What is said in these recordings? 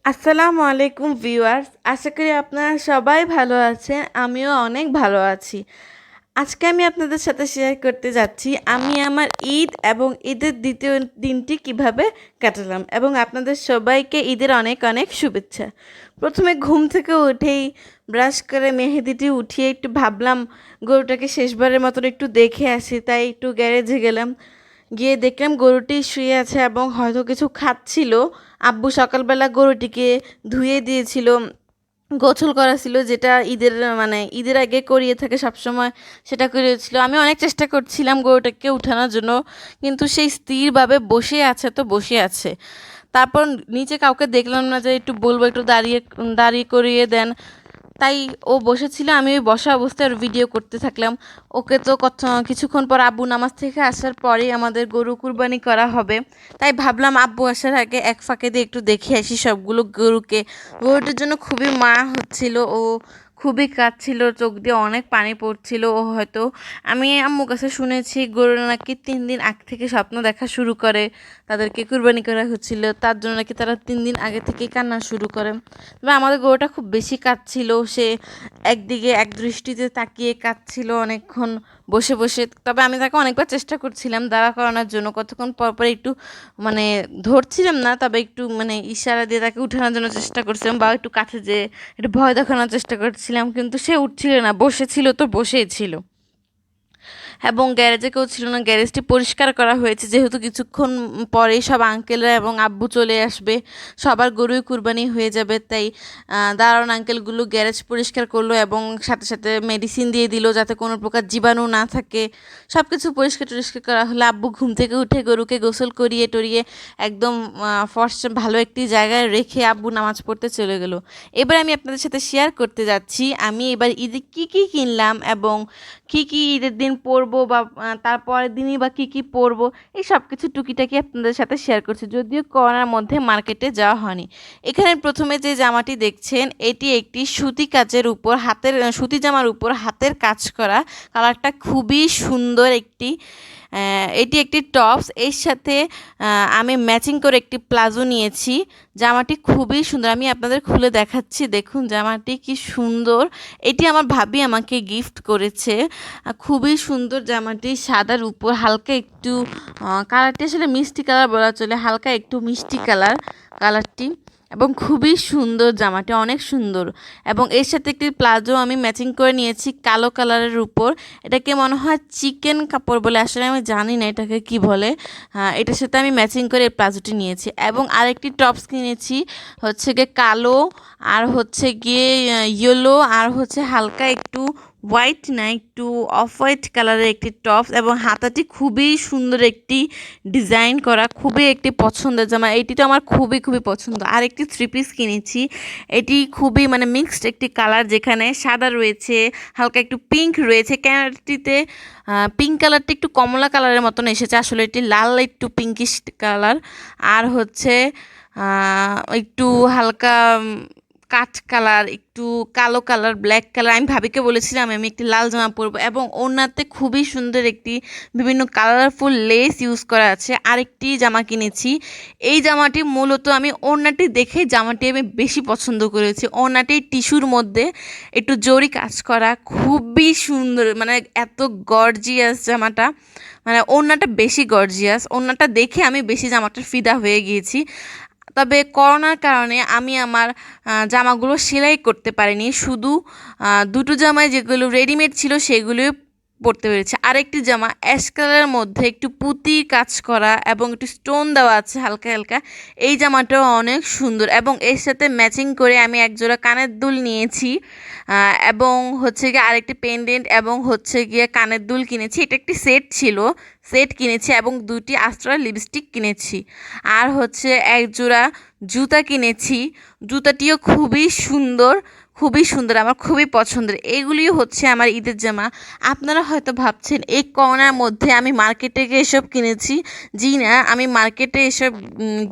আসসালামু আলাইকুম ভিউয়ার্স, আশা করি আপনারা সবাই ভালো আছেন। আমিও অনেক ভালো আছি। আজকে আমি আপনাদের সাথে শেয়ার করতে যাচ্ছি আমি আমার ঈদ এবং ঈদের দ্বিতীয় দিনটি কিভাবে কাটালাম, এবং আপনাদের সবাইকে ঈদের অনেক অনেক শুভেচ্ছা। প্রথমে ঘুম থেকে উঠেই ব্রাশ করে মেহেদিটি উঠিয়ে একটু ভাবলাম গরুটাকে শেষবারের মতন একটু দেখে আসি, তাই একটু গ্যারেজে গেলাম। গিয়ে দেখলাম গরুটি শুয়ে আছে এবং হয়তো কিছু খাচ্ছিল। আব্বু সকালবেলা গরুটিকে ধুয়ে দিয়েছিল, গোসল করা ছিল, যেটা ঈদের ঈদের আগে করিয়ে থাকে সবসময়, সেটা করিয়েছিল। আমি অনেক চেষ্টা করছিলাম গরুটাকে উঠানোর জন্য, কিন্তু সেই স্থিরভাবে বসে আছে তো বসে আছে। তারপর নিচে কাউকে দেখলাম না যে একটু বলবো একটু দাঁড়িয়ে দাঁড়িয়ে করিয়ে দেন, তাই ও বসেছিল, আমি ওই বসা অবস্থায় ওর ভিডিও করতে থাকলাম। ওকে তো কিছুক্ষণ পর আব্বু নামাজ থেকে আসার পরেই আমাদের গরু কুরবানি করা হবে, তাই ভাবলাম আব্বু আসার আগে এক ফাঁকে দিয়ে একটু দেখে আসি সবগুলো গরুকে। গরুটার জন্য খুবই মায়া হচ্ছিল, ও খুবই কাঁদছিল, চোখ দিয়ে অনেক পানি পড়ছিল। ও হয়তো, আমি আম্মুর কাছে শুনেছি গরু নাকি 3 দিন আগ থেকে স্বপ্ন দেখা শুরু করে, তাদেরকে কুরবানি করা হচ্ছিল তার জন্য নাকি তারা 3 দিন আগে থেকেই কান্না শুরু করে। তবে আমাদের গরুটা খুব বেশি কাঁদছিল, সে একদিকে এক দৃষ্টিতে তাকিয়ে কাঁদছিল অনেকক্ষণ বসে বসে। তবে আমি তাকে অনেকবার চেষ্টা করছিলাম দাঁড়া করানোর জন্য, কতক্ষণ পর পর একটু মানে ধরছিলাম না, তবে একটু ইশারা দিয়ে তাকে উঠানোর জন্য চেষ্টা করছিলাম, বা একটু কাছে যেয়ে একটু ভয় দেখানোর চেষ্টা করছিলাম, কিন্তু সে উঠছিল না, বসেছিল তো বসেই ছিল। এবং গ্যারেজে কেউ ছিল না, গ্যারেজটি পরিষ্কার করা হয়েছে যেহেতু কিছুক্ষণ পরেই সব আঙ্কেলরা এবং আব্বু চলে আসবে, সবার গরুই কুরবানি হয়ে যাবে, তাই দারোয়ান আঙ্কেলগুলো গ্যারেজ পরিষ্কার করলো এবং সাথে সাথে মেডিসিন দিয়ে দিল যাতে কোনো প্রকার জীবাণু না থাকে। সব কিছু পরিষ্কার টরিষ্কার করা হলে আব্বু ঘুম থেকে উঠে গরুকে গোসল করিয়ে টরিয়ে একদম ফর্স ভালো একটি জায়গায় রেখে আব্বু নামাজ পড়তে চলে গেল। এবার আমি আপনাদের সাথে শেয়ার করতে যাচ্ছি আমি এবার ঈদে কী কী কিনলাম এবং কী কী ঈদের দিন পরবো, বা তারপরের দিনই বা কী কী পরবো, এই সব কিছু টুকিটাকি আপনাদের সাথে শেয়ার করছি, যদিও করোনার মধ্যে মার্কেটে যাওয়া হয়নি। এখানে প্রথমে যে জামাটি দেখছেন এটি একটি সুতি কাজের উপর হাতের সুতি জামার উপর হাতের কাজ করা, কালারটা খুবই সুন্দর একটি। এটি একটি টপস, এর সাথে আমি ম্যাচিং করে একটি প্লাজো নিয়েছি। জামাটি খুবই সুন্দর, আমি আপনাদের খুলে দেখাচ্ছি, দেখুন জামাটি কি সুন্দর। এটি আমার ভাবি আমাকে গিফট করেছে। খুবই সুন্দর জামাটি, সাদার উপর হালকা একটু কালারটি আসলে মিষ্টি কালার বলা চলে, হালকা একটু মিষ্টি কালারটি, এবং খুবই সুন্দর জামাটি, অনেক সুন্দর। এবং এর সাথে একটি প্লাজো আমি ম্যাচিং করে নিয়েছি কালো কালারের উপর। এটাকে মনে হয় চিকেন কাপড় বলে, আসলে আমি জানি না এটাকে কি বলে। এটার সাথে আমি ম্যাচিং করে এই প্লাজোটি নিয়েছি, এবং আরেকটি টপস কিনেছি হচ্ছে গিয়ে কালো, আর হচ্ছে গিয়ে ইয়েলো, আর হচ্ছে হালকা একটু হোয়াইট না একটু অফ হোয়াইট কালারের একটি টপস, এবং হাতাটি খুবই সুন্দর একটি ডিজাইন করা, খুবই একটি পছন্দের জামা। এটি তো আমার খুবই খুবই পছন্দ। আর একটি 3 পিস কিনেছি, এটি খুবই মিক্সড একটি কালার, যেখানে সাদা রয়েছে, হালকা একটু পিঙ্ক রয়েছে। ক্যানারটিতে পিঙ্ক কালারটা একটু কমলা কালারের মতন এসেছে, আসলে এটি লাল একটু পিঙ্কিশ কালার। আর হচ্ছে একটু হালকা কাঠ কালার, একটু কালো কালার, ব্ল্যাক কালার। আমি ভাবিকে বলেছিলাম আমি একটি লাল জামা পরবো, এবং ওড়নাতে খুবই সুন্দর একটি বিভিন্ন কালারফুল লেস ইউজ করা আছে। আরেকটি জামা কিনেছি, এই জামাটি মূলত আমি ওড়নাটি দেখে জামাটি আমি বেশি পছন্দ করেছি। ওড়নাটি টিস্যুর মধ্যে একটু জরি কাজ করা, খুবই সুন্দর, এত গর্জিয়াস জামাটা, ওড়নাটা বেশি গর্জিয়াস। ওড়নাটা দেখে আমি বেশি জামাটার ফিদা হয়ে গিয়েছি। তবে করোনার কারণে আমি আমার জামাগুলো সেলাই করতে পারিনি, শুধু দুটো জামায় যেগুলো রেডিমেড ছিল সেগুলোই পরতে পেরেছি। আরেকটি জামা অ্যাশ কালারের মধ্যে একটু পুঁতির কাজ করা এবং একটু স্টোন দেওয়া আছে হালকা হালকা, এই জামাটাও অনেক সুন্দর। এবং এর সাথে ম্যাচিং করে আমি একজোড়া কানের দুল নিয়েছি, এবং হচ্ছে গিয়ে আরেকটি পেন্ডেন্ট, এবং হচ্ছে গিয়ে কানের দুল কিনেছি। এটা একটি সেট কিনেছি, এবং 2টি আস্ট্রা লিপস্টিক কিনেছি। আর হচ্ছে একজোড়া জুতা কিনেছি, জুতাটিও খুবই সুন্দর, খুবই সুন্দর, আমার খুবই পছন্দের। এগুলিও হচ্ছে আমার ঈদের জামা। আপনারা হয়তো ভাবছেন এই করোনার মধ্যে আমি মার্কেটে গিয়ে এসব কিনেছি। জি না, আমি মার্কেটে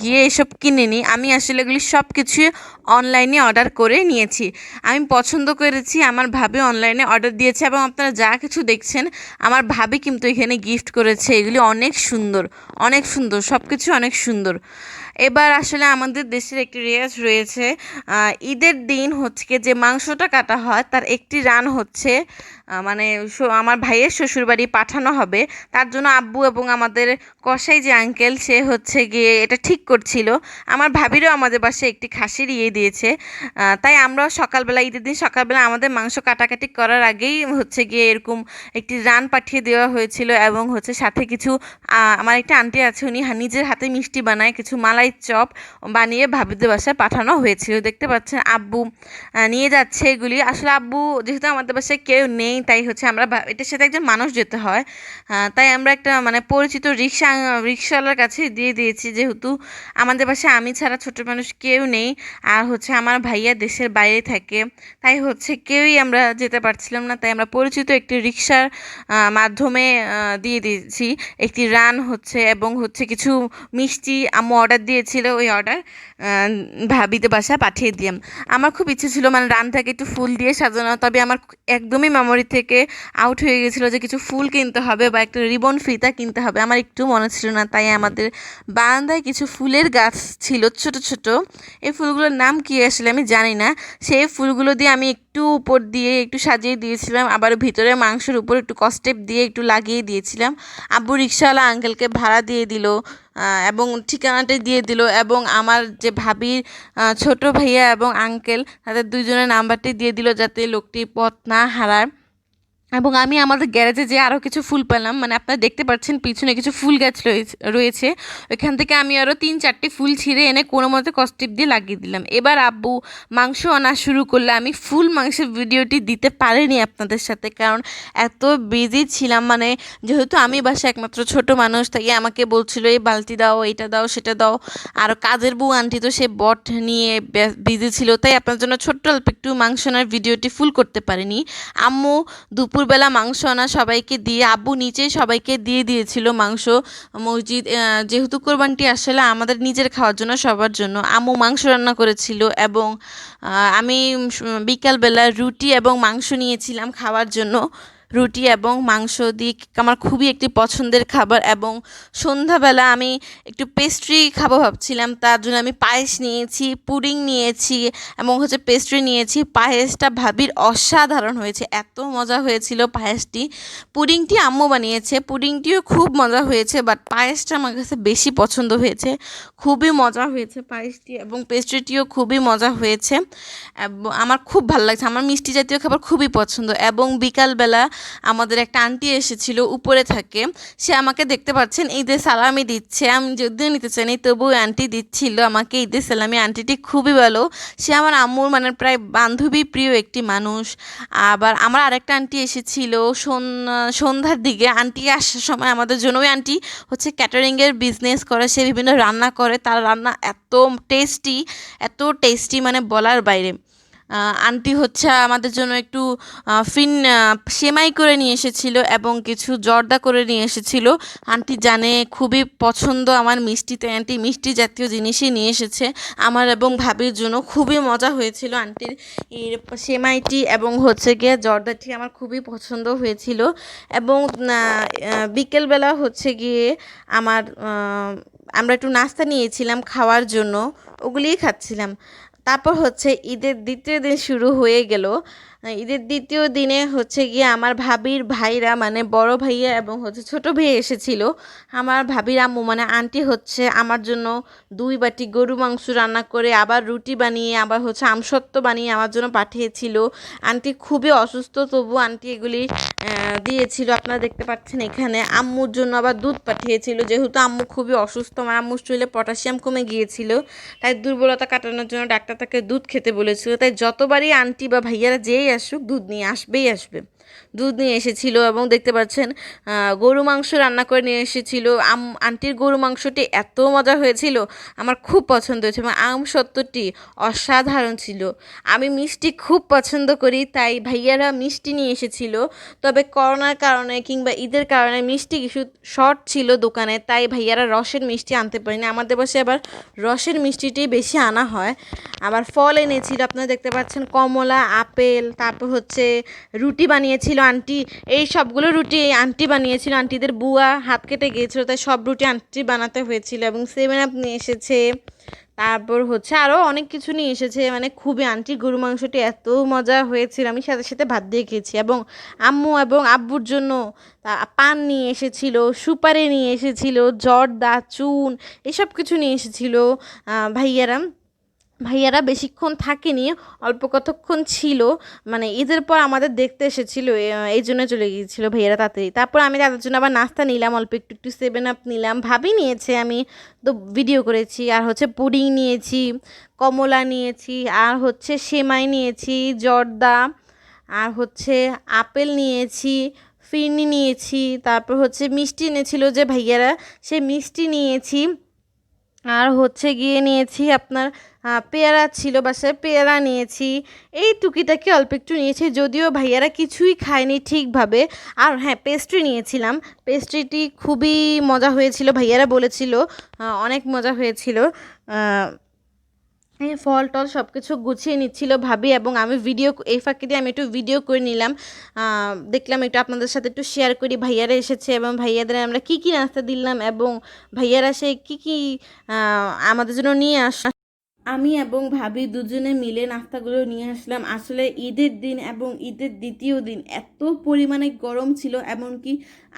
গিয়ে এসব কিনিনি, আমি আসলে এগুলি সব কিছুই অনলাইনে অর্ডার করে নিয়েছি। আমি পছন্দ করেছি, আমার ভাবি অনলাইনে অর্ডার দিয়েছে, এবং আপনারা যা কিছু দেখছেন আমার ভাবি কিন্তু এখানে গিফট করেছে। এগুলি অনেক সুন্দর, অনেক সুন্দর, সব কিছু অনেক সুন্দর। এবার আসলে আমাদের দেশের একটি রেওয়াজ রয়েছে, ঈদের দিন হচ্ছে গিয়ে যে মাংসটা কাটা হয় তার একটি রান হচ্ছে মানে আমার ভাইয়ের শ্বশুরবাড়ি পাঠানো হবে। তার জন্য আব্বু এবং আমাদের কসাই যে আঙ্কেল সে হচ্ছে গিয়ে এটা ঠিক করছিল। আমার ভাবিরও আমাদের বাসায় একটি খাসির দিয়েছে। তাই আমরাও সকালবেলা ঈদের দিন সকালবেলা আমাদের মাংস কাটাকাটি করার আগেই হচ্ছে গিয়ে এরকম একটি রান পাঠিয়ে দেওয়া হয়েছিল এবং হচ্ছে সাথে কিছু আমার একটা আন্টি আছে উনি নিজের হাতে মিষ্টি বানায়, কিছু মালাই চপ বানিয়ে ভাবিদের বাসায় পাঠানো হয়েছিল। দেখতে পাচ্ছেন আব্বু নিয়ে যাচ্ছে এগুলি। আসলে আব্বু যেহেতু আমাদের বাসায় কেউ নেই তাই হচ্ছে আমরা এটার সাথে একজন মানুষ যেতে হয়, তাই আমরা একটা মানে পরিচিত রিক্সাওয়ালার কাছে দিয়ে দিয়েছি, যেহেতু আমাদের বাসায় আমি ছাড়া ছোট মানুষ কেউ নেই আর হচ্ছে আমার ভাইয়া দেশের বাইরে থাকে, তাই হচ্ছে কেউই আমরা যেতে পারছিলাম না, তাই আমরা পরিচিত একটি রিক্সার মাধ্যমে দিয়ে দিয়েছি একটি রান হচ্ছে এবং হচ্ছে কিছু মিষ্টি আম্মু অর্ডার দিয়েছিল, ওই অর্ডার ভাবিতে বাসায় পাঠিয়ে দিলাম। আমার খুব ইচ্ছে ছিল মানে রানটাকে একটু ফুল দিয়ে সাজানো, তবে আমার একদমই মেমোরি থেকে আউট হয়ে গেছিলো যে কিছু ফুল কিনতে হবে বা একটা রিবন ফিতা কিনতে হবে, আমার একটু মনে ছিল না। তাই আমাদের বারান্দায় কিছু ফুলের গাছ ছিল ছোট ছোট, এই ফুলগুলোর নাম কি আসলে আমি জানি না, সেই ফুলগুলো দিয়ে আমি একটু উপর দিয়ে একটু সাজিয়ে দিয়েছিলাম, আবার ভিতরে মাংসের উপর একটু কস্টেপ দিয়ে একটু লাগিয়ে দিয়েছিলাম। আব্বু রিক্সাওয়ালা আঙ্কেলকে ভাড়া দিয়ে দিল এবং ঠিকানাটা দিয়ে দিল এবং আমার যে ভাবির ছোট ভাইয়া এবং আঙ্কেল তাদের দুইজনের নাম্বারটি দিয়ে দিল যাতে লোকটি পথ না হারায়। এবং আমি আমাদের গ্যারেজে যে আরও কিছু ফুল পেলাম, মানে আপনারা দেখতে পাচ্ছেন পিছনে কিছু ফুল গাছ রয়েছে, ওইখান থেকে আমি আরও 3-4টি ফুল ছিঁড়ে এনে কোনো মতে কস্টিপ দিয়ে লাগিয়ে দিলাম। এবার আব্বু মাংস আনা শুরু করলে আমি ফুল মাংসের ভিডিওটি দিতে পারিনি আপনাদের সাথে, কারণ এত বিজি ছিলাম, মানে যেহেতু আমি বাসায় একমাত্র ছোট মানুষ তাই আমাকে বলছিল এই বালতি দাও, এইটা দাও, সেটা দাও, আর কাজের বউ আন্টি তো সে বট নিয়ে বিজি ছিল, তাই আপনার জন্য ছোট্ট অল্প একটু মাংস আনার ভিডিওটি ফুল করতে পারিনি। আম্মু দুপুরবেলা মাংস আনা সবাইকে দিয়ে আব্বু নিচেই সবাইকে দিয়ে দিয়েছিল মাংস। মসজিদ যেহেতু কোরবানটি আসলে আমাদের নিজের খাওয়ার জন্য সবার জন্য, আম্মু মাংস রান্না করেছিল এবং আমি বিকালবেলা রুটি এবং মাংস নিয়েছিলাম খাওয়ার জন্য। রুটি এবং মাংস দিয়ে আমার খুবই একটি পছন্দের খাবার এবং সন্ধ্যাবেলা আমি একটু পেস্ট্রি খাবো ভাবছিলাম, তার জন্য আমি পায়েস নিয়েছি, পুডিং নিয়েছি এবং হচ্ছে পেস্ট্রি নিয়েছি। পায়েসটা ভাবির অসাধারণ হয়েছে, এত মজা হয়েছিল পায়েসটি। পুডিংটি আম্মু বানিয়েছে, পুডিংটিও খুব মজা হয়েছে, বাট পায়েসটা আমার কাছে বেশি পছন্দ হয়েছে, খুবই মজা হয়েছে পায়েসটি এবং পেস্ট্রিটিও খুবই মজা হয়েছে। আমার খুব ভালো লাগছে, আমার মিষ্টি জাতীয় খাবার খুবই পছন্দ। এবং বিকালবেলা আমাদের একটা আন্টি এসেছিল উপরে থাকে, সে আমাকে দেখতে পাচ্ছেন ঈদের সালামি দিচ্ছে, আমি যদিও নিতে চাইনি তবুও আন্টি দিচ্ছিল আমাকে ঈদের সালামি। আন্টিটি খুবই ভালো, সে আমার আম্মুর মানে প্রায় বান্ধবী প্রিয় একটি মানুষ। আবার আমার আরেকটা আন্টি এসেছিল সন্ধ্যার দিকে, আন্টি আসার সময় আমাদের জন্য, ওই আন্টি হচ্ছে ক্যাটারিংয়ের বিজনেস করে, সে বিভিন্ন রান্না করে, তার রান্না এত টেস্টি মানে বলার বাইরে। আন্টি হচ্ছে আমাদের জন্য একটু সেমাই করে নিয়ে এসেছিল এবং কিছু জর্দা করে নিয়ে এসেছিল। আন্টি জানে খুবই পছন্দ আমার মিষ্টি, তাই আন্টি মিষ্টি জাতীয় জিনিসই নিয়ে এসেছে আমার এবং ভাবির জন্য। খুবই মজা হয়েছিল আন্টির এর সেমাইটি এবং হচ্ছে গিয়ে জর্দাটি আমার খুবই পছন্দ হয়েছিল। এবং বিকেলবেলা হচ্ছে গিয়ে আমরা একটু নাস্তা নিয়েছিলাম খাওয়ার জন্য, ওগুলিই খাচ্ছিলাম। তারপর হচ্ছে ঈদের দ্বিতীয় দিন শুরু হয়ে গেল। ঈদের দ্বিতীয় দিনে হচ্ছে গিয়ে আমার ভাবির ভাইরা মানে বড় ভাইয়া এবং হচ্ছে ছোট ভাইয়া এসেছিল। আমার ভাবির আম্মু মানে আন্টি হচ্ছে আমার জন্য 2 বাটি গরু মাংস রান্না করে আবার রুটি বানিয়ে আবার হচ্ছে আমসত্ত্ব বানিয়ে আমার জন্য পাঠিয়েছিল। আন্টি খুবই অসুস্থ তবু আন্টি এগুলি দিয়েছিল, আপনারা দেখতে পাচ্ছেন এখানে। আম্মুর জন্য আবার দুধ পাঠিয়েছিল, যেহেতু আম্মু খুবই অসুস্থ, আমার আম্মুর শরীরে পটাশিয়াম কমে গিয়েছিল, তাই দুর্বলতা কাটানোর জন্য ডাক্তার তাকে দুধ খেতে বলেছিল। তাই যতবারই আন্টি বা ভাইয়ারা যেই আসুক দুধ নিয়ে আসবে। দুধ নিয়ে এসেছিল এবং দেখতে পাচ্ছেন গরু মাংস রান্না করে নিয়ে এসেছিল। আন্টির গরু মাংসটি এত মজা হয়েছিল, আমার খুব পছন্দ হয়েছে এবং আমসত্ত্বটি অসাধারণ ছিল। আমি মিষ্টি খুব পছন্দ করি, তাই ভাইয়ারা মিষ্টি নিয়ে এসেছিল। তবে করোনার কারণে কিংবা ঈদের কারণে মিষ্টি কিছু শর্ট ছিল দোকানে, তাই ভাইয়ারা রসের মিষ্টি আনতে পারেনি। আমাদের পাশে আবার রসের মিষ্টিটি বেশি আনা হয়। আবার ফল এনেছিল, আপনারা দেখতে পাচ্ছেন কমলা, আপেল, তারপর হচ্ছে রুটি বানিয়েছিল আন্টি, এই সবগুলো রুটি আন্টি বানিয়েছিল, আন্টিদের বুয়া হাত কেটে গিয়েছিলো তাই সব রুটি আন্টি বানাতে হয়েছিল, এবং 7 আপ নিয়ে এসেছে। তারপর হচ্ছে আরও অনেক কিছু নিয়ে এসেছে, মানে খুবই আন্টির গরু মাংসটি এত মজা হয়েছিল, আমি সাথে সাথে ভাত দিয়ে খেয়েছি। এবং আম্মু এবং আব্বুর জন্য পান নিয়ে এসেছিল, সুপারি নিয়ে এসেছিল, জর্দা, চুন, এসব কিছু নিয়ে এসেছিল ভাইয়ারা। ভাইয়ারা বেশিক্ষণ থাকেনি, অল্প কতক্ষণ ছিল, মানে ঈদের পর আমাদের দেখতে এসেছিল, এই জন্য চলে গিয়েছিল ভাইয়ারা তাড়াতাড়ি। তারপর আমি তাদের জন্য আবার নাস্তা নিলাম, অল্প একটু একটু 7 আপ নিলাম, ভাবি নিয়েছে, আমি তো ভিডিও করেছি। আর হচ্ছে পুডিং নিয়েছি, কমলা নিয়েছি, আর হচ্ছে সেমাই নিয়েছি, জর্দা, আর হচ্ছে আপেল নিয়েছি, ফিরনি নিয়েছি, তারপর হচ্ছে মিষ্টি এনেছিল যে ভাইয়ারা, সে মিষ্টি নিয়েছি। আর হচ্ছে গিয়ে নিয়েছি আপনার পেয়ারা ছিল বাসায়, পেয়ারা নিয়েছি। এই টুকিটাকি অল্প একটু নিয়েছি, যদিও ভাইয়ারা কিছুই খায়নি ঠিকভাবে। আর হ্যাঁ, পেস্ট্রি নিয়েছিলাম, পেস্ট্রিটি খুবই মজা হয়েছিল, ভাইয়ারা বলেছিল অনেক মজা হয়েছিল। এই ফল টল সব কিছু গুছিয়ে নিচ্ছিল ভাবি, এবং আমি ভিডিও, এই ফাঁকে দিয়ে আমি একটু ভিডিও করে নিলাম, দেখলাম একটু আপনাদের সাথে একটু শেয়ার করি। ভাইয়ারা এসেছে এবং ভাইয়াদের আমরা কী কী নাস্তা দিলাম, এবং ভাইয়ারা সে কী কী আমাদের জন্য নিয়ে আমি এবং ভাবি দুজনে মিলে নাস্তাগুলো নিয়ে আসলাম। আসলে ঈদের দিন এবং ঈদের দ্বিতীয় দিন এত পরিমাণে গরম ছিল, এমনকি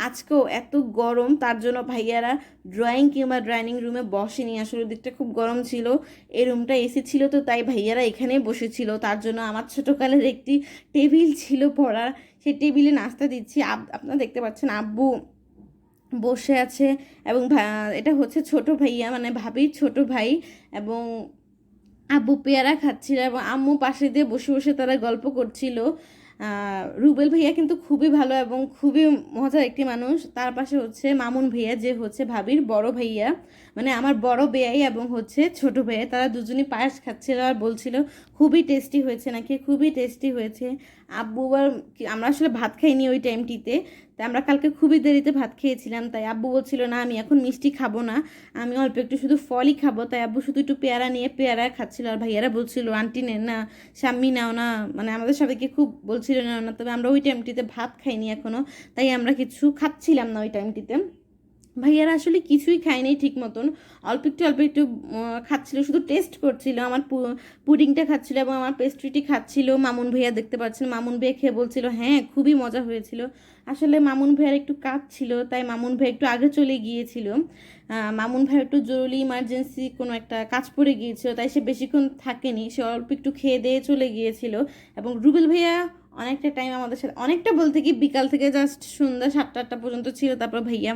আজকেও এত গরম, তার জন্য ভাইয়ারা ড্রয়িং কিংবা ডাইনিং রুমে বসেনি। আসলে দিকটা খুব গরম ছিল, এই রুমটা এসি ছিল, তো তাই ভাইয়ারা এখানেই বসেছিল। তার জন্য আমার ছোটোকালের একটি টেবিল ছিল পড়ার, সেই টেবিলে নাস্তা দিচ্ছি। আপনারা দেখতে পাচ্ছেন আব্বু বসে আছে, এবং এটা হচ্ছে ছোট ভাইয়া, মানে ভাবির ছোট ভাই, এবং আব্বু পেয়ারা খাচ্ছিল এবং আম্মু পাশে দিয়ে বসে বসে তারা গল্প করছিল। রুবেল ভাইয়া কিন্তু খুবই ভালো এবং খুবই মজার একটি মানুষ। তার পাশে হচ্ছে মামুন ভাইয়া, যে হচ্ছে ভাবির বড় ভাইয়া, মানে আমার বড় বেয়াই, এবং হচ্ছে ছোট ভাইয়া, তারা দুজনই পায়েস খাচ্ছিল আর বলছিল খুবই টেস্টি হয়েছে, নাকি খুবই টেস্টি হয়েছে। আব্বু আর আমরা আসলে ভাত খাইনি ওই টাইমটিতে, তাই আমরা কালকে খুবই দেরিতে ভাত খেয়েছিলাম, তাই আব্বু বলছিল না আমি এখন মিষ্টি খাবো না, আমি অল্প একটু শুধু ফলই খাবো। তাই আব্বু শুধু একটু পেয়ারা নিয়ে পেয়ারা খাচ্ছিল, আর ভাইয়ারা বলছিল আন্টি নেন না, শাম্মি নাও না, মানে আমাদের সবাইকে খুব বলছিল নাও না। তবে আমরা ওই টাইমটিতে ভাত খাইনি এখনও, তাই আমরা কিছু খাচ্ছিলাম না ওই টাইমটিতে। ভাইয়ারা আসলে কিছুই খায়নি ঠিক মতন, অল্প একটু খাচ্ছিল, শুধু টেস্ট করছিল। আমার পুডিংটা খাচ্ছিল এবং আমার পেস্ট্রিটি খাচ্ছিল। মামুন ভাইয়া দেখতে পাচ্ছেন, মামুন ভাইয়া খেয়ে বলছিল হ্যাঁ খুবই মজা হয়েছিল। আসলে মামুন ভাইয়ার একটু কাজ ছিল, তাই মামুন ভাই একটু আগে চলে গিয়েছিল। মামুন ভাই একটু জরুরি ইমার্জেন্সি কোনো একটা কাজ পড়ে গিয়েছিল, তাই সে বেশিক্ষণ থাকেনি, সে অল্প একটু খেয়ে দিয়ে চলে গিয়েছিল। এবং রুবেল ভাইয়া অনেকটা টাইম আমাদের সাথে, অনেকটা বলতে কি বিকাল থেকে জাস্ট সন্ধ্যা 7টা-8টা পর্যন্ত ছিল, তারপর ভাইয়া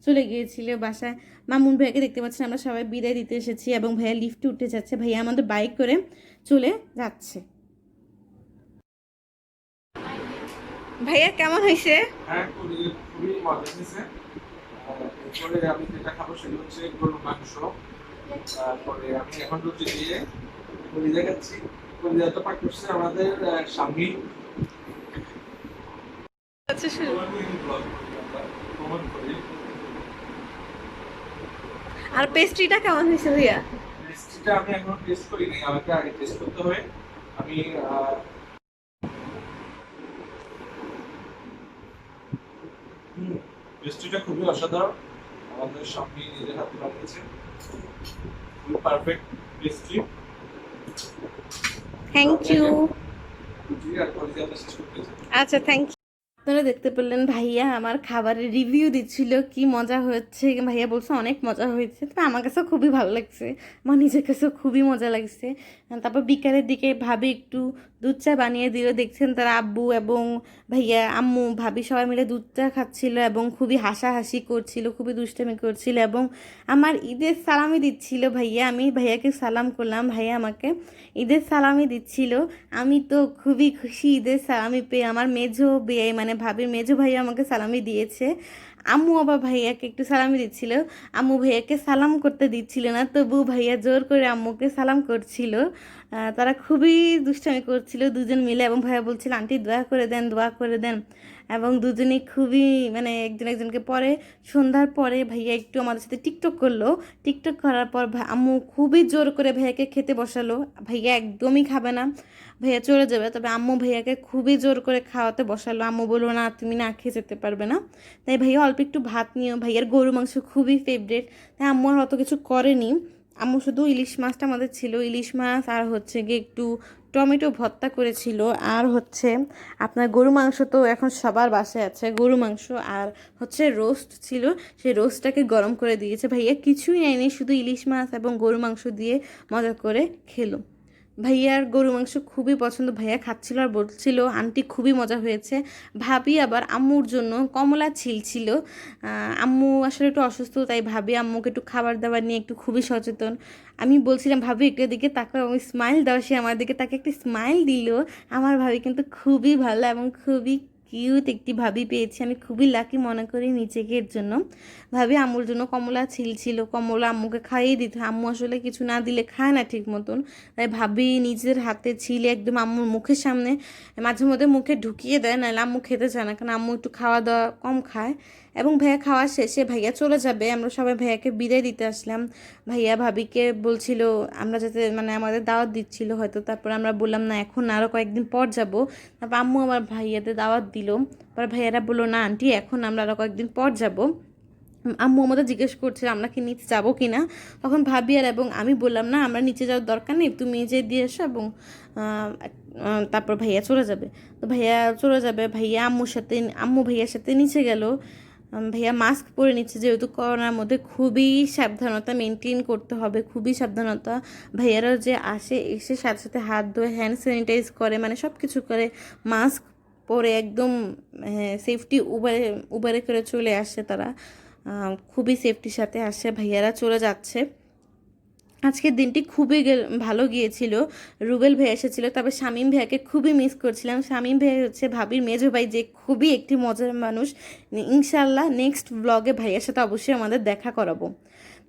চলে গিয়েছিল বাসায়। মামুন ভাইয়াকে দেখতে পাচ্ছেন আমরা সবাই বিদায় দিতে এসেছি, এবং ভাইয়া লিফটে উঠে যাচ্ছে, ভাইয়া আমাদের বাইক করে চলে যাচ্ছে। ভাইয়া কেমন হয়েছে? হ্যাঁ, খুবই মজা হয়েছে। এরপরে আমি যেটা খাবো সেটা হচ্ছে গরুর মাংস। তারপরে আমি এখন রুটি দিয়ে কলিজা খাচ্ছি। কলিজাটা পাক করছে আমাদের স্বামী। আচ্ছা শুরু। আর পেস্ট্রিটা কেমন হয়েছে ভাইয়া? রেসিপিটা আমি এখনো টেস্ট করিনি, আমাকে আগে টেস্ট করতে হবে। আমি পেস্ট্রিটা খুবই অসাধারণ, আমাদের স্বামী নিজের হাতে বানিয়েছে, খুবই পারফেক্ট পেস্ট্রি। Thank you. রুটি আর কলিজাটা শেষ করতে চাই। আচ্ছা থ্যাংক ইউ। আপনারা দেখতে পেলেন ভাইয়া আমার খাবারের রিভিউ দিচ্ছিল, কি মজা হচ্ছে। ভাইয়া বলছে অনেক মজা হয়েছে, তো আমার কাছেও খুবই ভালো লাগছে, আমার নিজের কাছেও খুবই মজা লাগছে। তারপর বিকালের দিকে ভাবি একটু দুধ চা বানিয়ে দিল, দেখছেন তারা আব্বু এবং ভাইয়া, আম্মু, ভাবি সবাই মিলে দুধ চা খাচ্ছিল এবং খুবই হাসাহাসি করছিল, খুবই দুষ্টামি করছিল, এবং আমার ঈদের সালামি দিচ্ছিল ভাইয়া। আমি ভাইয়াকে সালাম করলাম, ভাইয়া আমাকে ঈদের সালামি দিচ্ছিল। আমি তো খুবই খুশি ঈদের সালামি পেয়ে। আমার মেজো বেয়াই, মানে ভাবির মেজো ভাইয়া আমাকে সালামি দিয়েছে। আম্মু আবার ভাইয়াকে একটু সালামি দিচ্ছিল। আম্মু ভাইয়াকে সালাম করতে দিচ্ছিল না, তবু ভাইয়া জোর করে আম্মুকে সালাম করছিল। তারা খুবই দুষ্টামি করছিল দুজন মিলে, এবং ভাইয়া বলছিল আন্টি দোয়া করে দেন, দোয়া করে দেন। এবং দুজনেই খুবই মানে একজন একজনকে পরে সন্ধ্যার পরে ভাইয়া একটু আমাদের সাথে টিকটক করলো। টিকটক করার পর আম্মু খুবই জোর করে ভাইয়াকে খেতে বসালো। ভাইয়া একদমই খাবে না, ভাইয়া চলে যাবে, তবে আম্মু ভাইয়াকে খুবই জোর করে খাওয়াতে বসালো। আম্মু বললো না তুমি না খেয়ে যেতে পারবে না। তাই ভাইয়া অল্প একটু ভাত নিয়েও, ভাইয়ার গরু মাংস খুবই ফেভারিট, তাই আম্মু আর অত কিছু করেনি। আম্মু শুধু ইলিশ মাছটা আমাদের ছিল, ইলিশ মাছ আর হচ্ছে গিয়ে একটু টমেটো ভর্তা করেছিল, আর হচ্ছে আপনার গরু মাংস তো এখন সবার বাসায় আছে, গরু মাংস আর হচ্ছে রোস্ট ছিল, সেই রোস্টটাকে গরম করে দিয়েছে। ভাইয়া কিছুই নেয়নি, শুধু ইলিশ মাছ এবং গরু মাংস দিয়ে মজা করে খেলো। ভাইয়ার গরু মাংস খুবই পছন্দ, ভাইয়া খাচ্ছিল আর বলছিল আন্টি খুবই মজা হয়েছে। ভাবি আবার আম্মুর জন্য কমলা ছিল। আম্মু আসলে একটু অসুস্থ, তাই ভাবি আম্মুকে একটু খাবার দাবার নিয়ে একটু খুবই সচেতন। আমি বলছিলাম ভাবি একটু দিকে তাকাও, আমি স্মাইল দাও, সে আমার দিকে তাকে একটি স্মাইল দিল। আমার ভাবি কিন্তু খুবই ভালো এবং খুবই কিউট একটি ভাবি পেয়েছি, আমি খুবই লাকি মনে করি নিজেকে এর জন্য। ভাবি আম্মুর জন্য কমলা ছিল, কমলা আম্মুকে খাইয়ে দিত, আম্মু আসলে কিছু না দিলে খায় না ঠিক মতন, তাই ভাবি নিজের হাতে ছিলে একদম আম্মুর মুখের সামনে মাঝে মধ্যে মুখে ঢুকিয়ে দেয়, নাহলে আম্মু খেতে চায় না, কারণ আম্মু একটু খাওয়া দাওয়া কম খায়। এবং ভাইয়া খাওয়া শেষে ভাইয়া চলে যাবে, আমরা সবাই ভাইয়াকে বিদায় দিতে আসলাম। ভাইয়া ভাবিকে বলছিল আমরা যাতে মানে আমাদের দাওয়াত দিচ্ছিল হয়তো, তারপর আমরা বললাম না এখন না, আরও কয়েকদিন পর যাব। তারপর আম্মু আমার ভাইয়াদের দাওয়াত দিল, পর ভাইয়ারা বললো না আন্টি এখন আমরা আরও কয়েকদিন পর যাব। আম্মু আমাদের জিজ্ঞেস করছে আমরা কি নিচে যাবো কি না, তখন ভাবি আর এবং আমি বললাম না আমরা নিচে যাওয়ার দরকার নেই, তুমি যে দিয়ে এসো, এবং তারপর ভাইয়া চলে যাবে। তো ভাইয়া চলে যাবে, ভাইয়া আম্মু ভাইয়ার সাথে নিচে গেল। ভাইয়া মাস্ক পরে নিচ্ছে, যেহেতু করোনার মধ্যে খুবই সাবধানতা মেনটেন করতে হবে, খুবই সাবধানতা। ভাইয়ারাও যে আসে এসে সাথে সাথে হাত ধোয়, হ্যান্ড স্যানিটাইজ করে, মানে সব কিছু করে, মাস্ক পরে একদম সেফটি উবারে করে চলে আসে তারা, খুবই সেফটির সাথে আসে। ভাইয়ারা চলে যাচ্ছে। আজকের দিনটি খুবই ভালো গিয়েছিল। রুবেল ভাই এসেছিল, তবে শামীম ভাইয়াকে খুবই মিস করছিলাম। শামীম ভাই হচ্ছে ভাবির মেজো ভাই, যে খুবই একটি মজার মানুষ। ইনশাল্লাহ নেক্সট ব্লগে ভাইয়ের সাথে অবশ্যই আমাদের দেখা করাবো।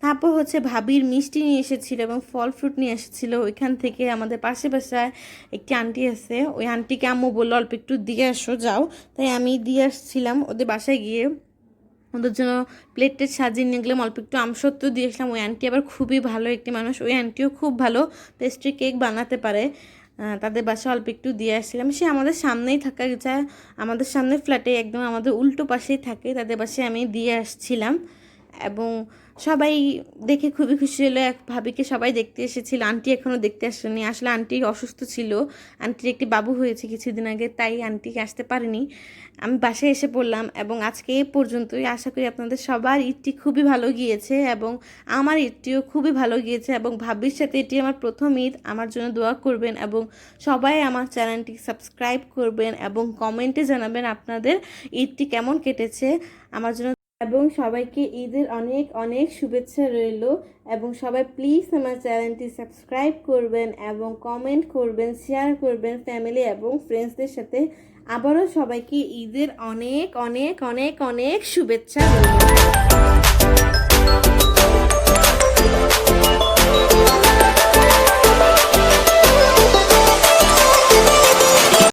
তারপর হচ্ছে ভাবির মিষ্টি নিয়ে এসেছিলো এবং ফল ফ্রুট নিয়ে এসেছিলো ওইখান থেকে। আমাদের পাশে বাসায় একটি আন্টি আছে, ওই আন্টিকে আম্মু বললো অল্প একটু দিয়ে আসো যাও, তাই আমি দিয়ে আসছিলাম ওদের বাসায় গিয়ে। ওদের জন্য প্লেটে সাজিয়ে নিয়ে গেলাম, অল্প একটু আমসত্ত্ব দিয়ে আসলাম। ওই আন্টি আবার খুবই ভালো একটি মানুষ, ওই আন্টিও খুব ভালো পেস্ট্রি কেক বানাতে পারে। তাদের বাসায় অল্প একটু দিয়ে আসছিলাম। সে আমাদের সামনেই থাকা যায়, আমাদের সামনে ফ্ল্যাটে একদম আমাদের উল্টো পাশেই থাকে, তাদের বাসায় আমি দিয়ে আসছিলাম। এবং সবাই দেখে খুবই খুশি হলো, এক ভাবিকে সবাই দেখতে এসেছিল, আন্টি এখনও দেখতে আসেনি। আসলে আন্টি অসুস্থ ছিল, আন্টির একটি বাবু হয়েছে কিছুদিন আগে, তাই আন্টি আসতে পারেনি। আমি বাসায় এসে পড়লাম, এবং আজকে এই পর্যন্তই। আশা করি আপনাদের সবার ঈদটি খুবই ভালো গিয়েছে, এবং আমার ঈদটিও খুবই ভালো গিয়েছে, এবং ভাবির সাথে এটি আমার প্রথম ঈদ। আমার জন্য দোয়া করবেন, এবং সবাই আমার চ্যানেলটি সাবস্ক্রাইব করবেন, এবং কমেন্টে জানাবেন আপনাদের ঈদটি কেমন কেটেছে আমার জন্য। এবং সবাইকে ঈদের অনেক অনেক শুভেচ্ছা রইল, এবং সবাই প্লিজ আমার চ্যানেলটি সাবস্ক্রাইব করবেন এবং কমেন্ট করবেন, শেয়ার করবেন ফ্যামিলি এবং ফ্রেন্ডসদের সাথে। আবারও সবাইকে ঈদের অনেক অনেক অনেক অনেক শুভেচ্ছা রইল।